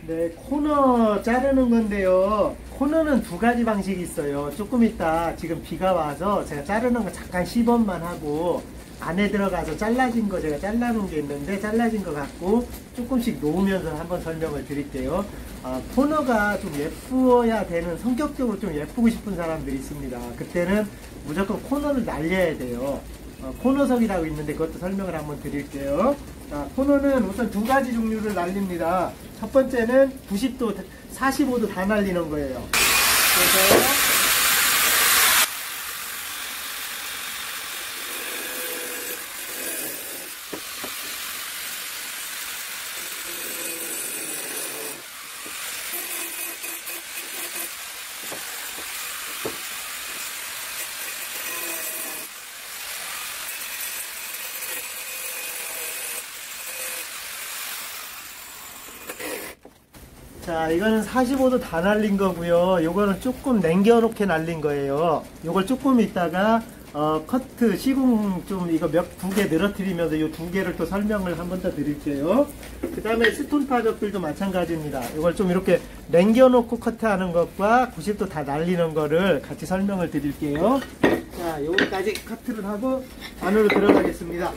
네, 코너 자르는 건데요. 코너는 두 가지 방식이 있어요. 조금 이따 지금 비가 와서 제가 자르는 거 잠깐 시범만 하고 안에 들어가서 잘라진 거 제가 잘라놓은 게 있는데 잘라진 거 갖고 조금씩 놓으면서 한번 설명을 드릴게요. 코너가 좀 예뻐야 되는, 성격적으로 좀 예쁘고 싶은 사람들이 있습니다. 그때는 무조건 코너를 날려야 돼요. 코너석이라고 있는데 그것도 설명을 한번 드릴게요. 자, 코너는 우선 두 가지 종류를 날립니다. 첫 번째는 90도, 45도 다 날리는 거예요. 그래서 자, 이거는 45도 다 날린 거고요. 요거는 조금 남겨놓게 날린 거예요. 요걸 조금 있다가 커트 시공 좀 이거 두 개 늘어뜨리면서 요 두 개를 또 설명을 한 번 더 드릴게요. 그 다음에 스톤 파벽들도 마찬가지입니다. 이걸 좀 이렇게 남겨놓고 커트하는 것과 90도 다 날리는 거를 같이 설명을 드릴게요. 자, 요거까지 커트를 하고 안으로 들어가겠습니다.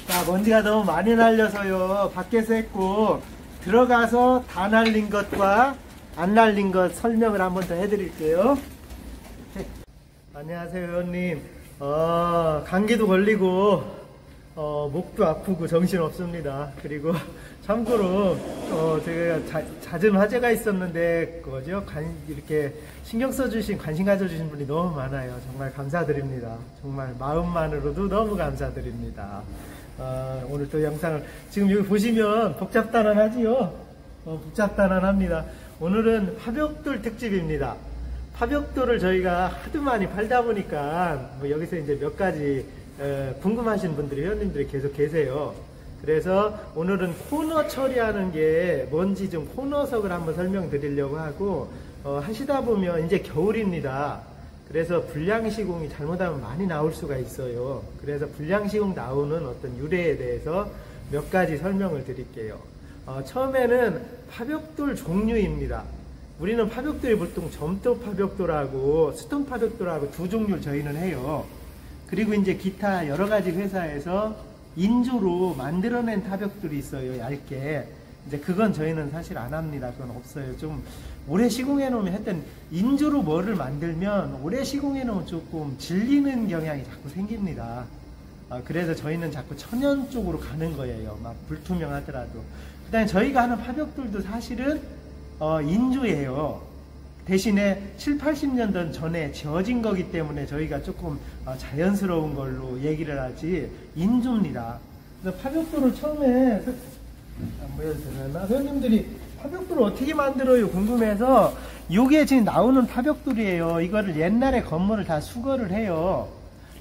자, 먼지가 너무 많이 날려서요. 밖에서 했고 들어가서 다 날린 것과 안 날린 것 설명을 한번 더 해드릴게요. 안녕하세요, 의원님. 감기도 걸리고 목도 아프고 정신 없습니다. 그리고 참고로 제가 잦은 화제가 있었는데 그거죠. 이렇게 신경 써주신, 관심 가져주신 분이 너무 많아요. 정말 감사드립니다. 정말 마음만으로도 너무 감사드립니다. 오늘 또 영상을 지금 여기 보시면 복잡단안하지요. 복잡단안합니다. 오늘은 파벽돌 특집입니다. 파벽돌을 저희가 하도 많이 팔다 보니까 여기서 이제 몇 가지 궁금하신 분들이, 회원님들이 계속 계세요. 그래서 오늘은 코너 처리하는 게 뭔지 좀 코너석을 한번 설명드리려고 하고, 하시다 보면 이제 겨울입니다. 그래서 불량시공이 잘못하면 많이 나올 수가 있어요. 그래서 불량시공 나오는 어떤 유래에 대해서 몇 가지 설명을 드릴게요. 처음에는 파벽돌 종류입니다. 우리는 파벽돌이 보통 점토 파벽돌하고 스톤 파벽돌하고 두 종류를 저희는 해요. 그리고 이제 기타 여러 가지 회사에서 인조로 만들어낸 파벽돌이 있어요. 얇게. 이제 그건 저희는 사실 안 합니다. 그건 없어요. 좀 오래 시공해 놓으면, 하여튼 인조로 뭐를 만들면 오래 시공해 놓으면 조금 질리는 경향이 자꾸 생깁니다. 그래서 저희는 자꾸 천연 쪽으로 가는 거예요. 막 불투명하더라도. 그 다음에 저희가 하는 파벽돌도 사실은 인조예요. 대신에 7, 80년 전에 지어진 거기 때문에 저희가 조금 자연스러운 걸로 얘기를 하지 인조입니다. 그래서 파벽돌을 처음에 안 보여드리나? 회원님들이 파벽돌을 어떻게 만들어요? 궁금해서, 요게 지금 나오는 파벽돌이에요. 이거를 옛날에 건물을 다 수거를 해요.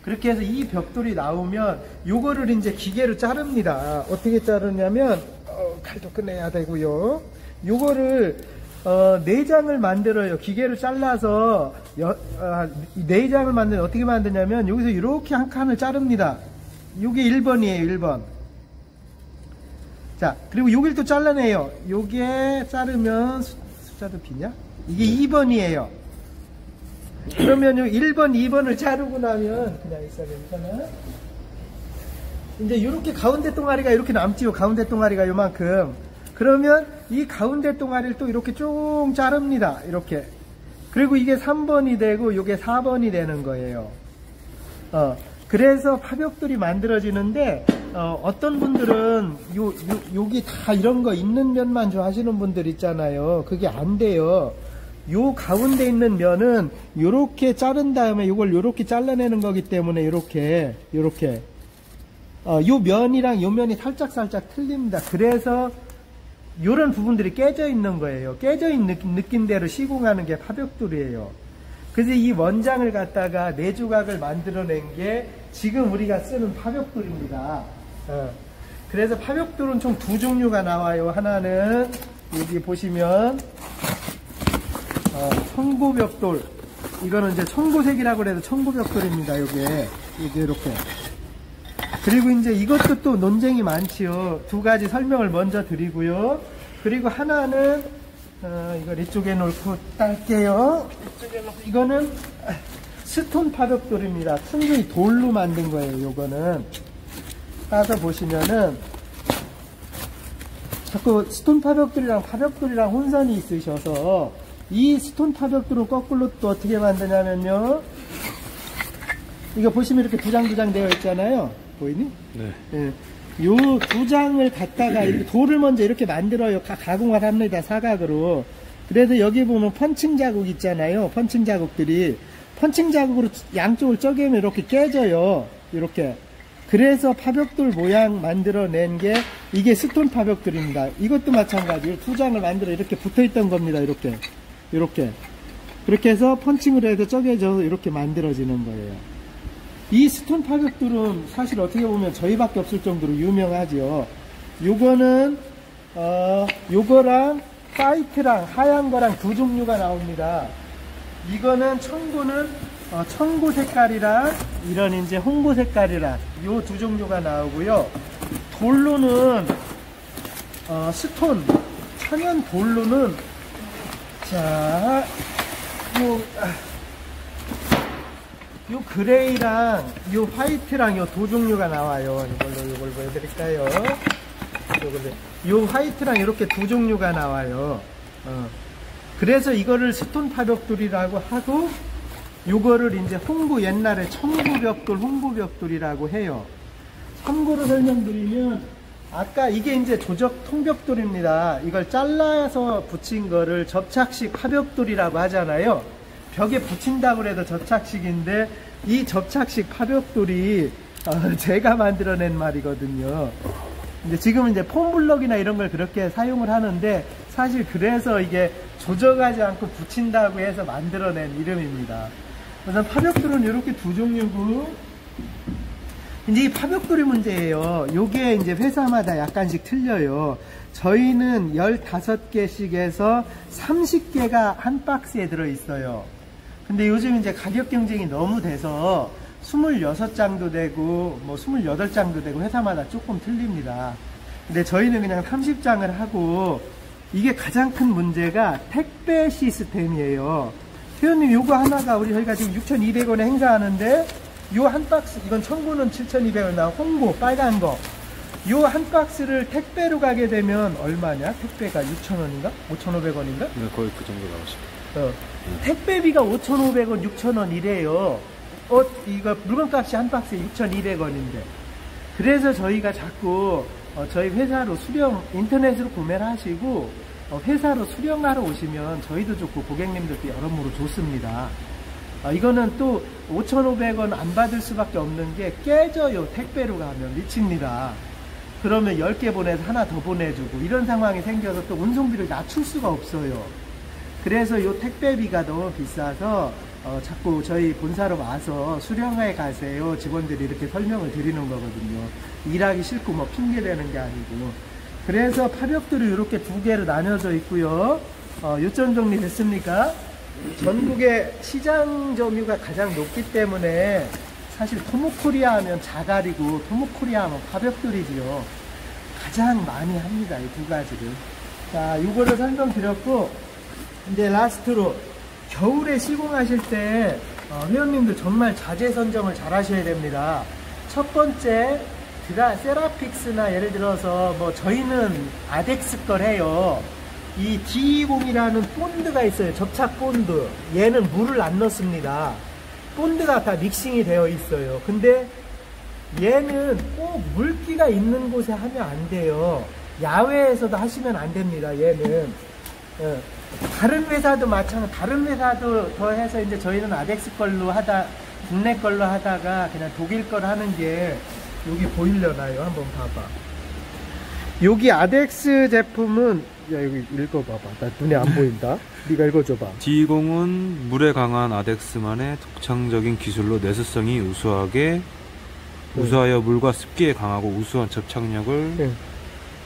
그렇게 해서 이 벽돌이 나오면 요거를 이제 기계로 자릅니다. 어떻게 자르냐면 칼도 꺼내야 되고요. 요거를 내장을 만들어요. 기계로 잘라서 내장을 만들면 어떻게 만드냐면 여기서 이렇게 한 칸을 자릅니다. 요게 1번이에요. 1번. 자, 그리고 여기를 또 잘라내요. 요게 자르면 숫자도 비냐? 이게 2번이에요. 그러면 요 1번, 2번을 자르고 나면 그냥 있어야 괜찮아. 이제 이렇게 가운데 동아리가 이렇게 남지요. 가운데 동아리가 요만큼. 그러면 이 가운데 동아리를 또 이렇게 쭉 자릅니다. 이렇게. 그리고 이게 3번이 되고 이게 4번이 되는 거예요. 그래서 파벽돌이 만들어지는데 어떤 분들은 여기 다 이런 거 있는 면만 좋아하시는 분들 있잖아요. 그게 안 돼요. 요 가운데 있는 면은 요렇게 자른 다음에 요걸 요렇게 잘라내는 거기 때문에 요렇게 요 면이랑 요 면이 살짝 틀립니다. 그래서 요런 부분들이 깨져 있는 거예요. 깨져 있는 느낌대로 시공하는 게 파벽돌이에요. 그래서 이 원장을 갖다가 4조각을 만들어낸 게 지금 우리가 쓰는 파벽돌입니다. 그래서 파벽돌은 총 2종류가 나와요. 하나는 여기 보시면 청고벽돌, 이거는 이제 청고색이라고 해서 청고벽돌입니다. 요게 이렇게. 그리고 이제 이것도 또 논쟁이 많지요. 2가지 설명을 먼저 드리고요. 그리고 하나는 이걸 이쪽에 놓고 딸게요. 이쪽에 놓고, 이거는 스톤 파벽돌입니다. 순수히 돌로 만든 거예요. 요거는 따서 보시면은 자꾸 스톤 파벽돌이랑 파벽돌이랑 혼선이 있으셔서, 이 스톤 파벽돌은 거꾸로 또 어떻게 만드냐면요, 이거 보시면 이렇게 두 장 되어 있잖아요. 보이니? 네. 예. 요 2장을 갖다가 이렇게 돌을 먼저 이렇게 만들어요. 가공을 합니다. 사각으로. 그래서 여기 보면 펀칭 자국 있잖아요. 펀칭 자국들이. 펀칭 자국으로 양쪽을 쪼개면 이렇게 깨져요. 이렇게. 그래서 파벽돌 모양 만들어낸 게 이게 스톤 파벽돌입니다. 이것도 마찬가지로 2장을 만들어 이렇게 붙어 있던 겁니다. 이렇게. 그렇게 해서 펀칭으로 해서 쪼개져서 이렇게 만들어지는 거예요. 이 스톤 파벽돌은 사실 어떻게 보면 저희밖에 없을 정도로 유명하죠. 요거는 요거랑 화이트랑 하얀 거랑 2종류가 나옵니다. 이거는 청고 색깔이랑 이런 이제 홍고 색깔이랑 요 2종류가 나오고요. 돌로는 스톤 천연 돌로는 자 요 그레이랑 요 화이트랑 요 2종류가 나와요. 이걸 보여드릴까요? 요 화이트랑 이렇게 2종류가 나와요. 그래서 이거를 스톤 파벽돌이라고 하고, 요거를 이제 옛날에 청고벽돌, 홍고벽돌이라고 해요. 참고로 설명드리면, 아까 이게 이제 조적 통벽돌입니다. 이걸 잘라서 붙인 거를 접착식 파벽돌이라고 하잖아요. 벽에 붙인다고 해도 접착식인데, 이 접착식 파벽돌이 제가 만들어낸 말이거든요. 근데 지금은 이제 폼블럭이나 이런 걸 그렇게 사용을 하는데, 사실 그래서 이게 조적하지 않고 붙인다고 해서 만들어낸 이름입니다. 우선 파벽돌은 이렇게 2종류고, 이제 이 파벽돌이 문제예요. 요게 이제 회사마다 약간씩 틀려요. 저희는 15개씩 해서 30개가 한 박스에 들어있어요. 근데 요즘 이제 가격 경쟁이 너무 돼서 26장도 되고 뭐 28장도 되고 회사마다 조금 틀립니다. 근데 저희는 그냥 30장을 하고, 이게 가장 큰 문제가 택배 시스템이에요. 회원님 요거 하나가 저희가 지금 6,200원에 행사하는데, 요 한 박스, 이건 청구는 7,200원 나와, 홍고 빨간 거, 요 한 박스를 택배로 가게 되면 얼마냐? 택배가 6,000원인가? 5,500원인가? 네, 거의 그 정도 나오십니다. 택배비가 5,500원, 6,000원 이래요. 이거 물건값이 한 박스에 6,200원인데. 그래서 저희가 자꾸 저희 회사로 인터넷으로 구매를 하시고 회사로 수령하러 오시면 저희도 좋고 고객님들도 여러모로 좋습니다. 이거는 또 5,500원 안 받을 수밖에 없는 게, 깨져요. 택배로 가면 미칩니다. 그러면 10개 보내서 하나 더 보내주고 이런 상황이 생겨서 또 운송비를 낮출 수가 없어요. 그래서 요 택배비가 너무 비싸서 자꾸 저희 본사로 와서 수령해 가세요. 직원들이 이렇게 설명을 드리는 거거든요. 일하기 싫고 뭐 핑계 대는 게 아니고. 그래서 파벽돌이 이렇게 2개로 나뉘어져 있고요. 요점 정리 됐습니까? 전국의 시장 점유가 가장 높기 때문에 사실 토모코리아 하면 자갈이고 토모코리아 하면 파벽돌이지요. 가장 많이 합니다. 이 2가지를. 자, 이거를 설명드렸고, 이제 라스트로 겨울에 시공하실 때 회원님들 정말 자재 선정을 잘 하셔야 됩니다. 첫 번째, 세라픽스나 예를 들어서 뭐 저희는 아덱스 걸 해요. 이 D20이라는 본드가 있어요. 접착 본드. 얘는 물을 안 넣습니다. 본드가 다 믹싱이 되어 있어요. 근데 얘는 꼭 물기가 있는 곳에 하면 안 돼요. 야외에서도 하시면 안 됩니다. 얘는. 다른 회사도 마찬가지. 다른 회사도 더 해서 이제 저희는 아덱스 걸로 국내 걸로 하다가 그냥 독일 걸 하는 게 여기 보이려나요? 한번 봐봐. 여기 아덱스 제품은 야 여기 읽어봐봐. 나 눈에 안 보인다. 네가 읽어줘봐. D20은 물에 강한 아덱스만의 독창적인 기술로 내수성이 우수하여 물과 습기에 강하고 우수한 접착력을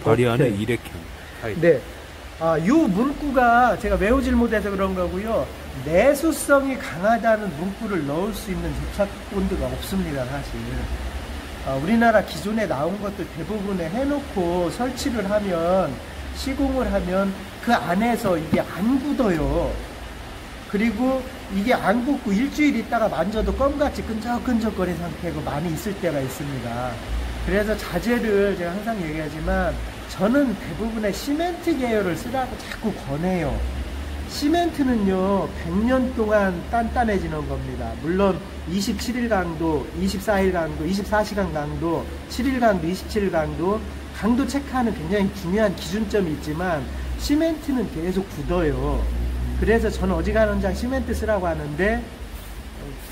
발휘하는 일회형 타입. 네. 요 문구가 제가 외우질 못해서 그런 거고요. 내수성이 강하다는 문구를 넣을 수 있는 접착 본드가 없습니다, 사실. 우리나라 기존에 나온 것들 대부분에 해놓고 설치를 하면, 시공을 하면 그 안에서 이게 안 굳어요. 그리고 이게 안 굳고 일주일 있다가 만져도 껌같이 끈적끈적거린 상태고 많이 있을 때가 있습니다. 그래서 자재를 제가 항상 얘기하지만 저는 대부분의 시멘트 계열을 쓰라고 자꾸 권해요. 시멘트는요 100년 동안 단단해지는 겁니다. 물론 27일 강도, 24일 강도, 24시간 강도, 7일 강도, 27일 강도 체크하는 굉장히 중요한 기준점이 있지만 시멘트는 계속 굳어요. 그래서 저는 어지간한 시멘트 쓰라고 하는데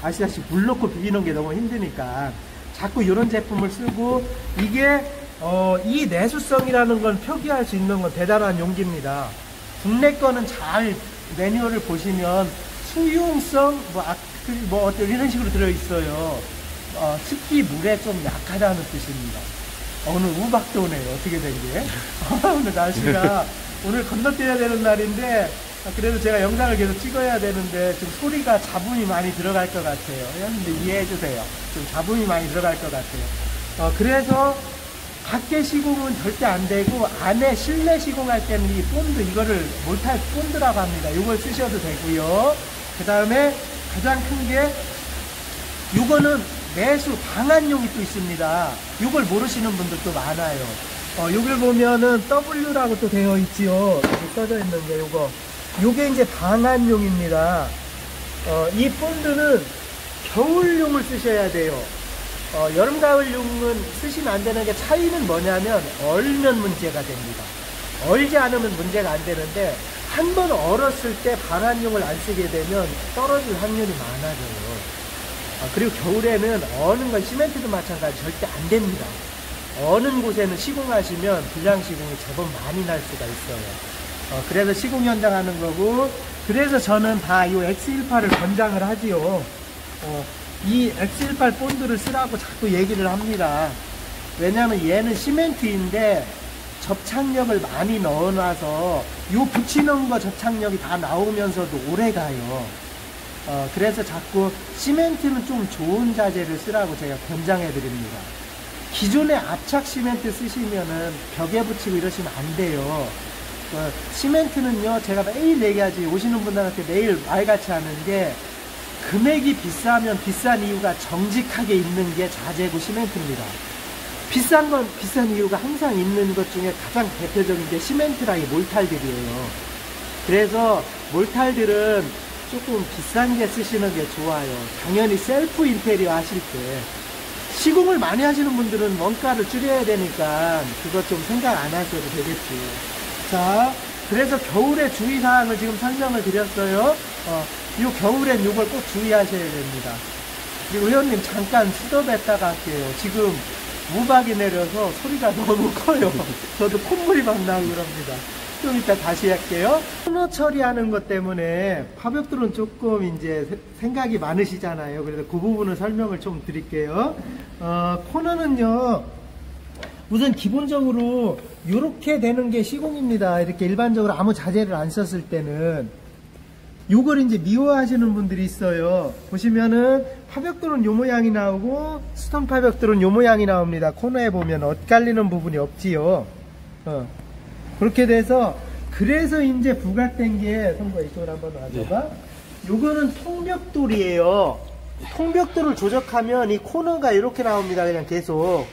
아시다시피 물 넣고 비비는 게 너무 힘드니까 자꾸 이런 제품을 쓰고 이게 이 내수성이라는 건 표기할 수 있는 건 대단한 용기입니다. 국내 거는 잘 매뉴얼을 보시면 수용성 이런 식으로 들어있어요. 습기 물에 좀 약하다는 뜻입니다. 오늘 우박도 오네요. 어떻게 된 게? 오늘 날씨가 오늘 건너뛰어야 되는 날인데 그래도 제가 영상을 계속 찍어야 되는데 좀 소리가 잡음이 많이 들어갈 것 같아요. 근데 이해해 주세요. 좀 잡음이 많이 들어갈 것 같아요. 그래서 밖에 시공은 절대 안 되고 안에 실내 시공할 때는 이 본드 이거를 몰탈 본드라고 합니다. 이걸 쓰셔도 되고요. 그 다음에 가장 큰 게 이거는 내수 방안용이 또 있습니다. 이걸 모르시는 분들도 많아요. 여기를 보면은 W라고 또 되어 있지요. 여기 써져 있는 게 요게 이제 방안용입니다. 이 본드는 겨울용을 쓰셔야 돼요. 여름 가을용은 쓰시면 안 되는 게 차이는 뭐냐면 얼면 문제가 됩니다. 얼지 않으면 문제가 안 되는데 한 번 얼었을 때 방안용을 안 쓰게 되면 떨어질 확률이 많아져요. 그리고 겨울에는 어는 건 시멘트도 마찬가지 절대 안 됩니다. 어는 곳에는 시공하시면 불량 시공이 제법 많이 날 수가 있어요. 그래서 시공 현장 하는 거고, 그래서 저는 다 이 X18을 권장을 하지요. 이 X18 본드를 쓰라고 자꾸 얘기를 합니다. 왜냐면 얘는 시멘트인데 접착력을 많이 넣어놔서 요 붙이는 거 접착력이 다 나오면서도 오래 가요. 그래서 자꾸 시멘트는 좀 좋은 자재를 쓰라고 제가 권장해 드립니다. 기존의 압착 시멘트 쓰시면은 벽에 붙이고 이러시면 안 돼요. 시멘트는요, 제가 매일 얘기하지, 오시는 분들한테 매일 말같이 하는 게, 금액이 비싸면 비싼 이유가 정직하게 있는 게 자재고 시멘트입니다. 비싼 건 비싼 이유가 항상 있는 것 중에 가장 대표적인 게 시멘트랑 이 몰탈들이에요. 그래서 몰탈들은 조금 비싼 게 쓰시는 게 좋아요. 당연히 셀프 인테리어 하실 때. 시공을 많이 하시는 분들은 원가를 줄여야 되니까 그것 좀 생각 안 하셔도 되겠지. 자, 그래서 겨울의 주의사항을 지금 설명을 드렸어요. 이 겨울엔 이걸 꼭 주의하셔야 됩니다. 그리고 회원님 잠깐 스톱했다가 할게요. 지금 우박이 내려서 소리가 너무 커요. 저도 콧물이 막 나고 그럽니다. 좀 이따 다시 할게요. 코너 처리하는 것 때문에 파벽들은 조금 이제 생각이 많으시잖아요. 그래서 그 부분을 설명을 좀 드릴게요. 코너는요, 우선 기본적으로 이렇게 되는 게 시공입니다. 이렇게 일반적으로 아무 자재를 안 썼을 때는. 요걸 이제 미워하시는 분들이 있어요. 보시면은 파벽돌은 요 모양이 나오고 스톤 파벽돌은 요 모양이 나옵니다. 코너에 보면 엇갈리는 부분이 없지요. 그렇게 돼서, 그래서 이제 부각된 게, 성구야 이쪽으로 한번 놔줘봐. 요거는 통벽돌이에요. 통벽돌을 조작하면 이 코너가 이렇게 나옵니다. 그냥 계속.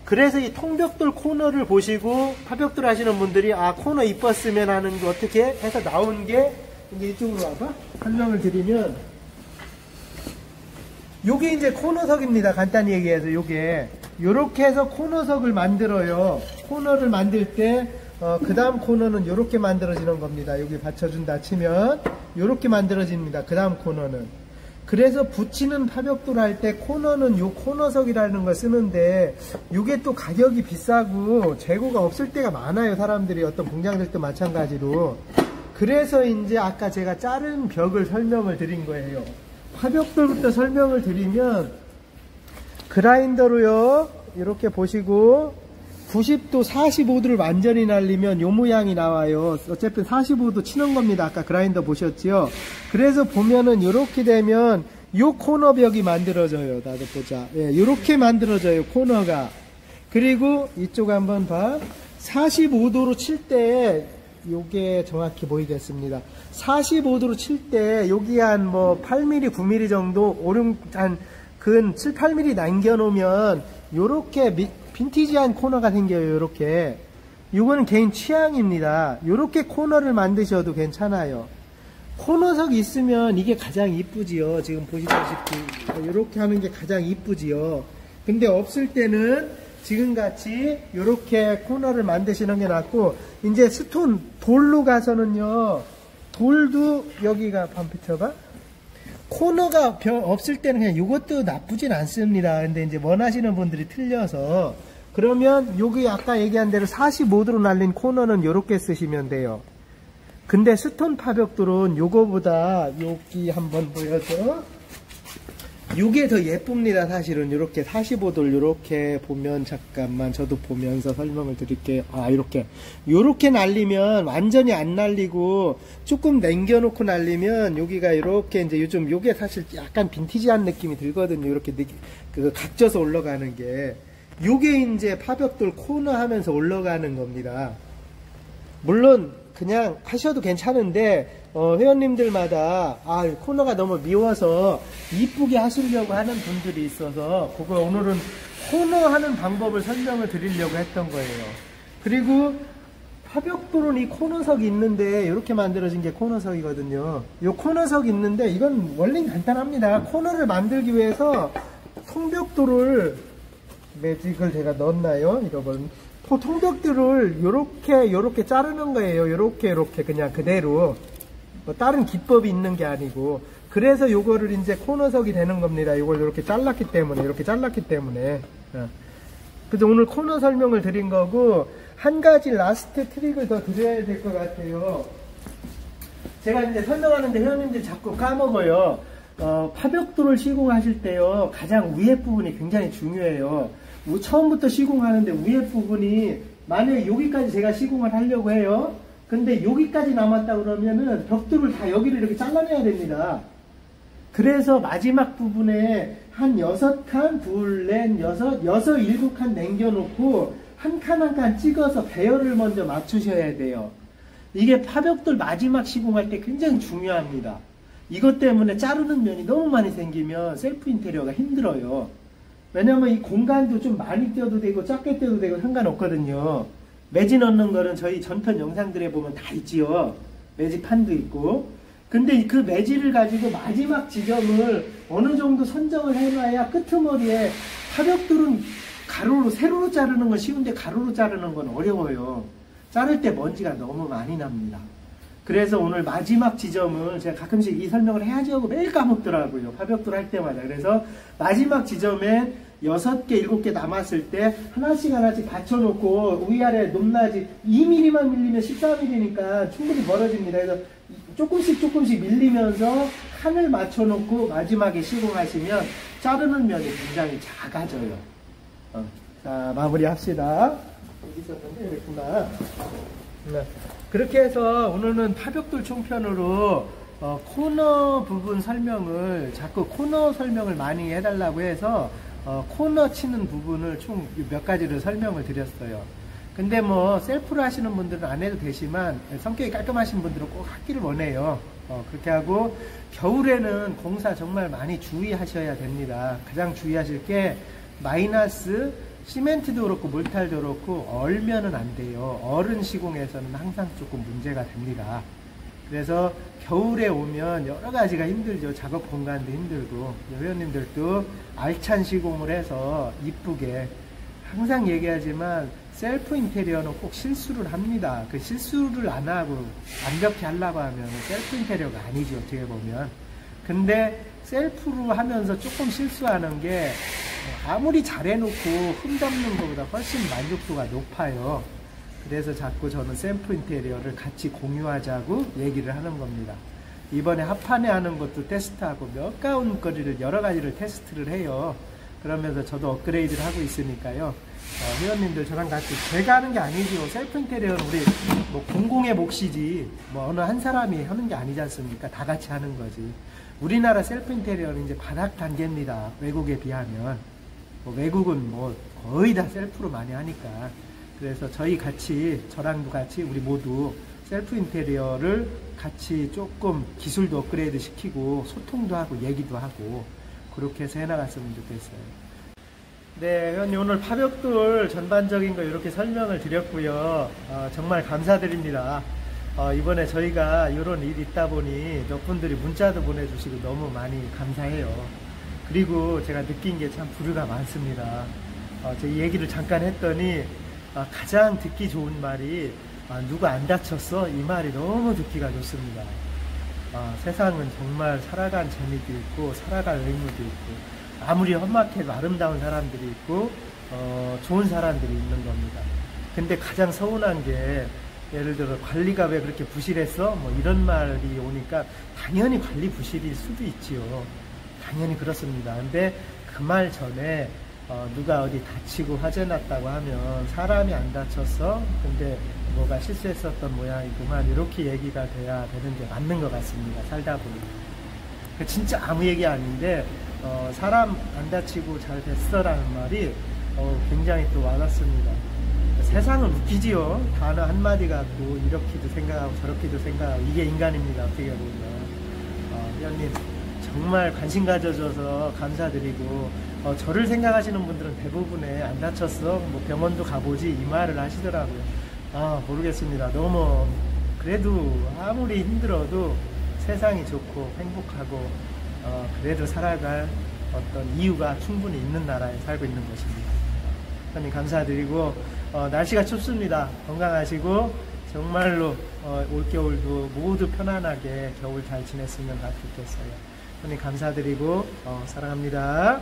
그래서 이 통벽돌 코너를 보시고 파벽돌 하시는 분들이 아 코너 이뻤으면 하는 게 어떻게 해서 나온 게 이제 이쪽으로 와봐 설명을 드리면 요게 이제 코너석입니다. 간단히 얘기해서 요게 요렇게 해서 코너석을 만들어요. 코너를 만들 때 그 다음 코너는 요렇게 만들어지는 겁니다. 여기 받쳐준다 치면 요렇게 만들어집니다. 그 다음 코너는 그래서 붙이는 파벽돌 할 때 코너는 요 코너석이라는 걸 쓰는데 요게 또 가격이 비싸고 재고가 없을 때가 많아요. 사람들이 어떤 공장들도 마찬가지로 그래서 이제 아까 제가 자른 벽을 설명을 드린 거예요. 파벽돌부터 설명을 드리면 그라인더로요 이렇게 보시고 90도 45도를 완전히 날리면 요 모양이 나와요. 어차피 45도 치는 겁니다. 아까 그라인더 보셨지요. 그래서 보면은 요렇게 되면 요 코너 벽이 만들어져요. 나도 보자. 예, 요렇게 만들어져요. 코너가. 그리고 이쪽 한번 봐. 45도로 칠 때 요게 정확히 보이겠습니다. 45도로 칠 때 여기 한 뭐 8mm, 9mm 정도 오름 한 근 7, 8mm 남겨 놓으면 요렇게 빈티지한 코너가 생겨요. 요렇게. 요거는 개인 취향입니다. 요렇게 코너를 만드셔도 괜찮아요. 코너석 있으면 이게 가장 이쁘지요. 지금 보시다시피 요렇게 하는 게 가장 이쁘지요. 근데 없을 때는 지금같이 요렇게 코너를 만드시는 게 낫고 이제 스톤 돌로 가서는요. 돌도 여기가 반 비춰봐. 코너가 없을 때는 그냥 이것도 나쁘진 않습니다. 근데 이제 원하시는 분들이 틀려서 그러면 여기 아까 얘기한 대로 45도로 날린 코너는 이렇게 쓰시면 돼요. 근데 스톤 파벽돌은 요거보다 여기 한번 보여줘. 요게 더 예쁩니다. 사실은 이렇게 45도를 이렇게 보면 잠깐만 저도 보면서 설명을 드릴게요. 아 이렇게 요렇게 날리면 완전히 안 날리고 조금 남겨놓고 날리면 여기가 이렇게 이제 요즘 요게 사실 약간 빈티지한 느낌이 들거든요. 이렇게 그 각져서 올라가는 게 요게 이제 파벽돌 코너 하면서 올라가는 겁니다. 물론 그냥 하셔도 괜찮은데 회원님들마다 코너가 너무 미워서 이쁘게 하시려고 하는 분들이 있어서 그거 오늘은 코너 하는 방법을 설명을 드리려고 했던 거예요. 그리고 파벽돌은 이 코너석이 있는데 이렇게 만들어진 게 코너석이거든요. 이 코너석이 있는데 이건 원래는 간단합니다. 코너를 만들기 위해서 통벽돌을 매직을 제가 넣었나요? 이런 통벽들을 요렇게 자르는 거예요. 요렇게 그냥 그대로. 뭐 다른 기법이 있는 게 아니고. 그래서 요거를 이제 코너석이 되는 겁니다. 요걸 이렇게 잘랐기 때문에. 그래서 오늘 코너 설명을 드린 거고, 한 가지 라스트 트릭을 더 드려야 될 것 같아요. 제가 이제 설명하는데 회원님들이 자꾸 까먹어요. 파벽돌을 시공하실 때요, 가장 위에 부분이 굉장히 중요해요. 처음부터 시공하는데 위에 부분이 만약에 여기까지 제가 시공을 하려고 해요. 근데 여기까지 남았다 그러면은 벽돌을 다 여기를 이렇게 잘라내야 됩니다. 그래서 마지막 부분에 한 6칸, 둘, 넷, 여섯, 7칸 남겨놓고 한 칸 한 칸 찍어서 배열을 먼저 맞추셔야 돼요. 이게 파벽돌 마지막 시공할 때 굉장히 중요합니다. 이것 때문에 자르는 면이 너무 많이 생기면 셀프 인테리어가 힘들어요. 왜냐면 이 공간도 좀 많이 떼도 되고 작게 떼도 되고 상관없거든요. 매지 넣는 거는 저희 전편 영상들에 보면 다 있지요. 매지판도 있고. 근데 그 매지를 가지고 마지막 지점을 어느 정도 선정을 해놔야 끄트머리에 파벽돌은 가로로 세로로 자르는 건 쉬운데 가로로 자르는 건 어려워요. 자를 때 먼지가 너무 많이 납니다. 그래서 오늘 마지막 지점을 제가 가끔씩 이 설명을 해야지 하고 매일 까먹더라고요. 파벽돌 할 때마다. 그래서 마지막 지점에 6개, 7개 남았을 때 하나씩 받쳐놓고 위아래 높낮이 2mm만 밀리면 14mm니까 충분히 멀어집니다. 그래서 조금씩 밀리면서 칸을 맞춰놓고 마지막에 시공하시면 자르는 면이 굉장히 작아져요. 자, 마무리 합시다. 여기 있었는데 이랬구나. 네. 그렇게 해서 오늘은 파벽돌 총편으로 코너 부분 설명을 자꾸 코너 설명을 많이 해달라고 해서 코너 치는 부분을 총 몇 가지를 설명을 드렸어요. 근데 뭐 셀프로 하시는 분들은 안 해도 되지만 성격이 깔끔하신 분들은 꼭 하기를 원해요. 그렇게 하고 겨울에는 공사 정말 많이 주의하셔야 됩니다. 가장 주의하실 게 마이너스 시멘트도 그렇고 몰탈도 그렇고 얼면은 안 돼요. 얼은 시공에서는 항상 조금 문제가 됩니다. 그래서 겨울에 오면 여러 가지가 힘들죠. 작업 공간도 힘들고, 회원님들도 알찬 시공을 해서 이쁘게, 항상 얘기하지만 셀프 인테리어는 꼭 실수를 합니다. 그 실수를 안 하고 완벽히 하려고 하면 셀프 인테리어가 아니죠, 어떻게 보면. 근데 셀프로 하면서 조금 실수하는 게 아무리 잘해놓고 흠 잡는 것보다 훨씬 만족도가 높아요. 그래서 자꾸 저는 셀프 인테리어를 같이 공유하자고 얘기를 하는 겁니다. 이번에 합판에 하는 것도 테스트하고 몇 가운 거리를 여러 가지를 테스트를 해요. 그러면서 저도 업그레이드를 하고 있으니까요. 회원님들 저랑 같이 제가 하는 게 아니죠. 셀프 인테리어는 우리 뭐 공공의 몫이지 뭐 어느 한 사람이 하는 게 아니지 않습니까? 다 같이 하는 거지. 우리나라 셀프 인테리어는 이제 바닥 단계입니다. 외국에 비하면. 외국은 뭐 거의 다 셀프로 많이 하니까. 그래서 저희 같이, 저랑도 같이 우리 모두 셀프 인테리어를 같이 조금 기술도 업그레이드 시키고 소통도 하고 얘기도 하고 그렇게 해서 해나갔으면 좋겠어요. 네, 회원님 오늘 파벽돌 전반적인 거 이렇게 설명을 드렸고요. 정말 감사드립니다. 이번에 저희가 이런 일이 있다 보니 몇 분들이 문자도 보내주시고 너무 많이 감사해요. 그리고 제가 느낀 게 참 부류가 많습니다. 제 이 얘기를 잠깐 했더니 가장 듣기 좋은 말이 누가 안 다쳤어? 이 말이 너무 듣기가 좋습니다. 세상은 정말 살아간 재미도 있고 살아갈 의무도 있고 아무리 험악해도 아름다운 사람들이 있고 좋은 사람들이 있는 겁니다. 근데 가장 서운한 게 예를 들어 관리가 왜 그렇게 부실했어? 뭐 이런 말이 오니까 당연히 관리 부실일 수도 있지요. 당연히 그렇습니다. 근데 그 말 전에 누가 어디 다치고 화재 났다고 하면 사람이 안 다쳤어? 근데 뭐가 실수했었던 모양이구만. 이렇게 얘기가 돼야 되는 게 맞는 것 같습니다. 살다 보니까. 진짜 아무 얘기 아닌데 사람 안 다치고 잘 됐어라는 말이 굉장히 또 와닿습니다. 세상은 웃기지요. 단어 한마디가 또 이렇게도 생각하고 저렇게도 생각하고 이게 인간입니다. 어떻게 보면. 회원님 정말 관심 가져줘서 감사드리고 저를 생각하시는 분들은 대부분의 안 다쳤어? 뭐 병원도 가보지 이 말을 하시더라고요. 모르겠습니다. 너무 그래도 아무리 힘들어도 세상이 좋고 행복하고 그래도 살아갈 어떤 이유가 충분히 있는 나라에 살고 있는 것입니다. 하나님 감사드리고 날씨가 춥습니다. 건강하시고 정말로 올겨울도 모두 편안하게 겨울 잘 지냈으면 좋겠어요. 하나님 감사드리고 사랑합니다.